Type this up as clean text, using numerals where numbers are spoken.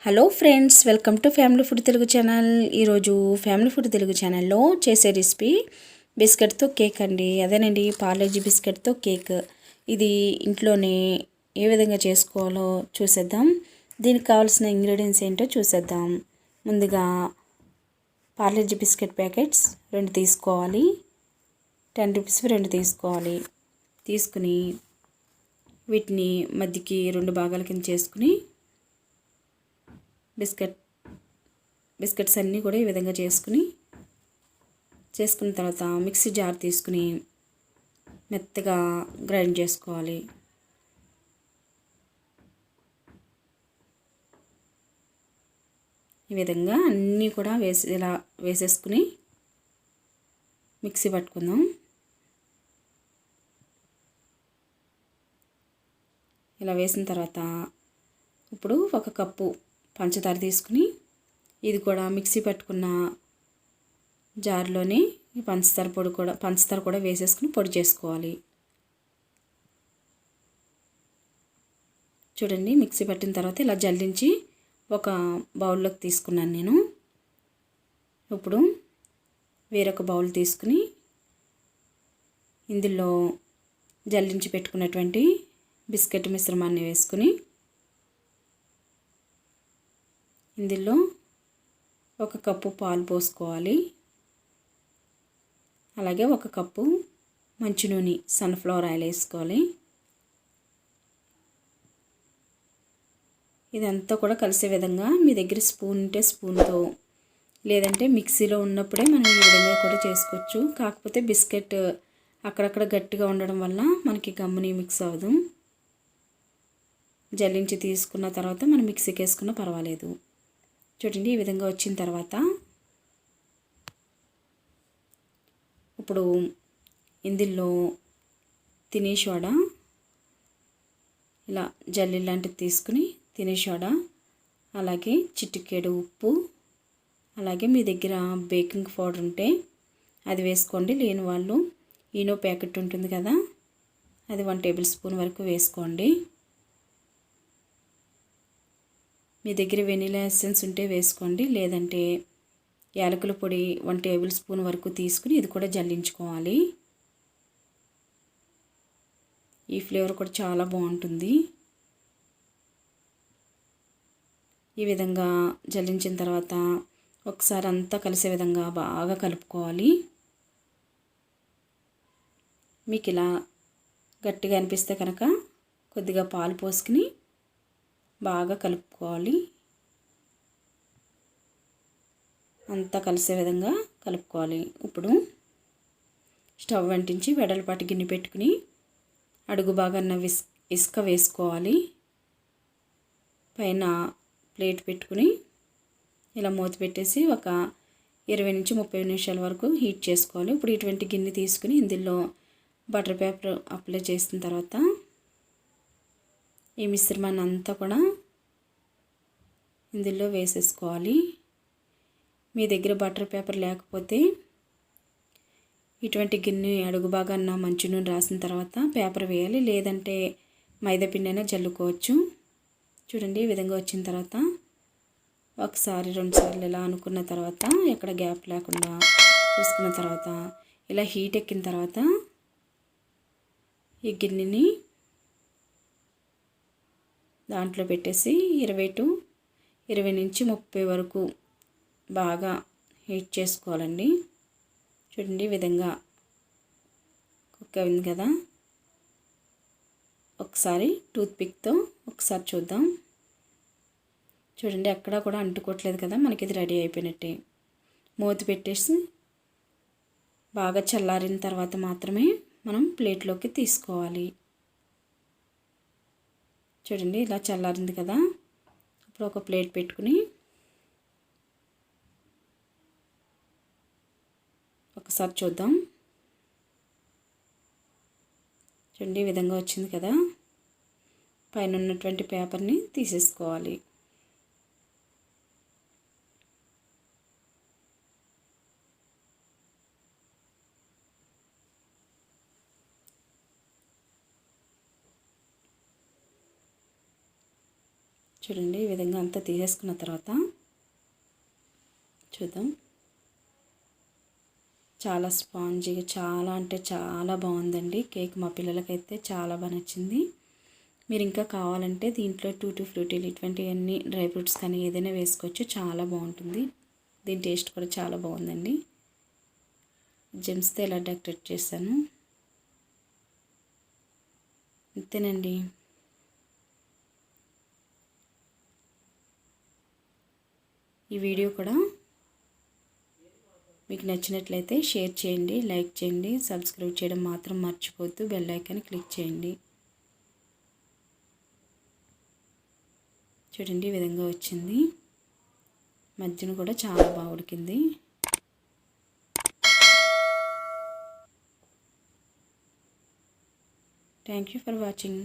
Hello friends, welcome to family food Telugu channel. ఈరోజు family food Telugu ఛానల్లో చేసే రెసిపీ బిస్కెట్తో కేక్ అండి. అదేనండి, పార్లేజీ బిస్కెట్తో కేక్. ఇది ఇంట్లోనే ఏ విధంగా చేసుకోవాలో చూసేద్దాం. దీనికి కావాల్సిన ఇంగ్రీడియంట్స్ ఏంటో చూసేద్దాం. ముందుగా పార్లేజీ బిస్కెట్ ప్యాకెట్స్ 2 తీసుకోవాలి. 10 రూపీస్ 2 తీసుకోవాలి. తీసుకుని వీటిని మధ్యకి 2 భాగాల కింద చేసుకుని బిస్కెట్స్ అన్నీ కూడా ఈ విధంగా చేసుకున్న తర్వాత మిక్సీ జార్ తీసుకుని మెత్తగా గ్రైండ్ చేసుకోవాలి. ఈ విధంగా అన్నీ కూడా ఇలా వేసేసుకుని మిక్సీ పట్టుకుందాం. ఇలా వేసిన తర్వాత ఇప్పుడు 1 కప్పు పంచదార తీసుకుని ఇది కూడా మిక్సీ పట్టుకున్న జార్లోనే ఈ పంచదార కూడా వేసేసుకుని పొడి చేసుకోవాలి. చూడండి, మిక్సీ పట్టిన తర్వాత ఇలా జల్లించి ఒక బౌల్లోకి తీసుకున్నాను నేను. ఇప్పుడు వేరొక బౌల్ తీసుకుని ఇందులో జల్లించి పెట్టుకున్నటువంటి బిస్కెట్ మిశ్రమాన్ని వేసుకుని ఇందులో 1 కప్పు పాలు పోసుకోవాలి. అలాగే 1 కప్పు మంచి నూనె సన్ఫ్లవర్ ఆయిల్ వేసుకోవాలి. ఇదంతా కూడా కలిసే విధంగా మీ దగ్గర స్పూన్ ఉంటే స్పూన్తో, లేదంటే మిక్సీలో ఉన్నప్పుడే మనం ఈ విధంగా కూడా చేసుకోవచ్చు. కాకపోతే బిస్కెట్ అక్కడక్కడ గట్టిగా ఉండడం వల్ల మనకి గమ్ముని మిక్స్ అవ్వదు. జల్లించి తీసుకున్న తర్వాత మనం మిక్సీకి వేసుకున్నా పర్వాలేదు. చూడండి, ఈ విధంగా వచ్చిన తర్వాత ఇప్పుడు ఇందులో తినే సోడా, ఇలా జల్లి లాంటిది తీసుకుని తినే సోడా, అలాగే చిటికెడు ఉప్పు, అలాగే మీ దగ్గర బేకింగ్ పౌడర్ ఉంటే అది వేసుకోండి. లేని వాళ్ళు ఈనో ప్యాకెట్ ఉంటుంది కదా, అది 1 టేబుల్ స్పూన్ వరకు వేసుకోండి. మీ దగ్గర వెనిలా ఎసెన్స్ ఉంటే వేసుకోండి, లేదంటే యాలకుల పొడి 1 టేబుల్ స్పూన్ వరకు తీసుకుని ఇది కూడా జల్లించుకోవాలి. ఈ ఫ్లేవర్ కూడా చాలా బాగుంటుంది. ఈ విధంగా జల్లించిన తర్వాత ఒకసారి అంతా కలిసే విధంగా బాగా కలుపుకోవాలి. మీకు ఇలా గట్టిగా అనిపిస్తే కనుక కొద్దిగా పాలు పోసుకుని బాగా కలుపుకోవాలి. అంతా కలిసే విధంగా కలుపుకోవాలి. ఇప్పుడు స్టవ్ అంటించి వెడల్పాటి గిన్నె పెట్టుకుని అడుగు భాగాన ఇసుక వేసుకోవాలి. పైన ప్లేట్ పెట్టుకుని ఇలా మూత పెట్టేసి ఒక 20 నుంచి 30 నిమిషాల వరకు హీట్ చేసుకోవాలి. ఇప్పుడు ఇటువంటి గిన్నె తీసుకుని ఇందులో బటర్ పేపర్ అప్లై చేసిన తర్వాత ఈ మిశ్రమాన్ని అంతా కూడా ఇందులో వేసేసుకోవాలి. మీ దగ్గర బటర్ పేపర్ లేకపోతే ఇటువంటి గిన్నె అడుగు భాగాన మంచి నూనె రాసిన తర్వాత పేపర్ వేయాలి, లేదంటే మైదా పిండి అయినా జల్లుకోవచ్చు. చూడండి, ఈ విధంగా వచ్చిన తర్వాత ఒకసారి 2 సార్లు ఇలా అనుకున్న తర్వాత ఎక్కడ గ్యాప్ లేకుండా చూసుకున్న తర్వాత ఇలా హీట్ ఎక్కిన తర్వాత ఈ గిన్నెని దాంట్లో పెట్టేసి 20 నుంచి 30 వరకు బాగా హీట్ చేసుకోవాలండి. చూడండి, ఈ విధంగా కుక్ అయింది కదా. ఒకసారి టూత్పిక్తో ఒకసారి చూద్దాం. చూడండి, ఎక్కడా కూడా అంటుకోవట్లేదు కదా, మనకి ఇది రెడీ అయిపోయినట్టే. మూత పెట్టేసి బాగా చల్లారిన తర్వాత మాత్రమే మనం ప్లేట్లోకి తీసుకోవాలి. చూడండి, ఇలా చల్లారింది కదా. ఇప్పుడు ఒక ప్లేట్ పెట్టుకుని ఒకసారి చూద్దాం. చూడండి, ఈ విధంగా వచ్చింది కదా. పైన ఉన్నటువంటి పేపర్ని తీసేసుకోవాలి. చూడండి ఈ విధంగా అంతా తీసేసుకున్న తర్వాత చూద్దాం. చాలా స్పాంజీగా చాలా అంటే చాలా బాగుందండి కేక్. మా పిల్లలకైతే చాలా బాగా నచ్చింది. మీరు ఇంకా కావాలంటే దీంట్లో టూటీ ఫ్రూటీలు ఇటువంటివన్నీ డ్రై ఫ్రూట్స్ కానీ ఏదైనా వేసుకోవచ్చు, చాలా బాగుంటుంది. దీని టేస్ట్ కూడా చాలా బాగుందండి. జెమ్స్తో ఎలా డెకరేట్ చేశాను అంతేనండి. ఈ వీడియో కూడా మీకు నచ్చినట్లయితే షేర్ చేయండి, లైక్ చేయండి, సబ్స్క్రైబ్ చేయడం మాత్రం మర్చిపోవద్దు. బెల్ ఐకాన్ క్లిక్ చేయండి. చూడండి ఈ విధంగా వచ్చింది. మధ్యన కూడా చాలా బాగా ఉడికింది. Thank you for watching.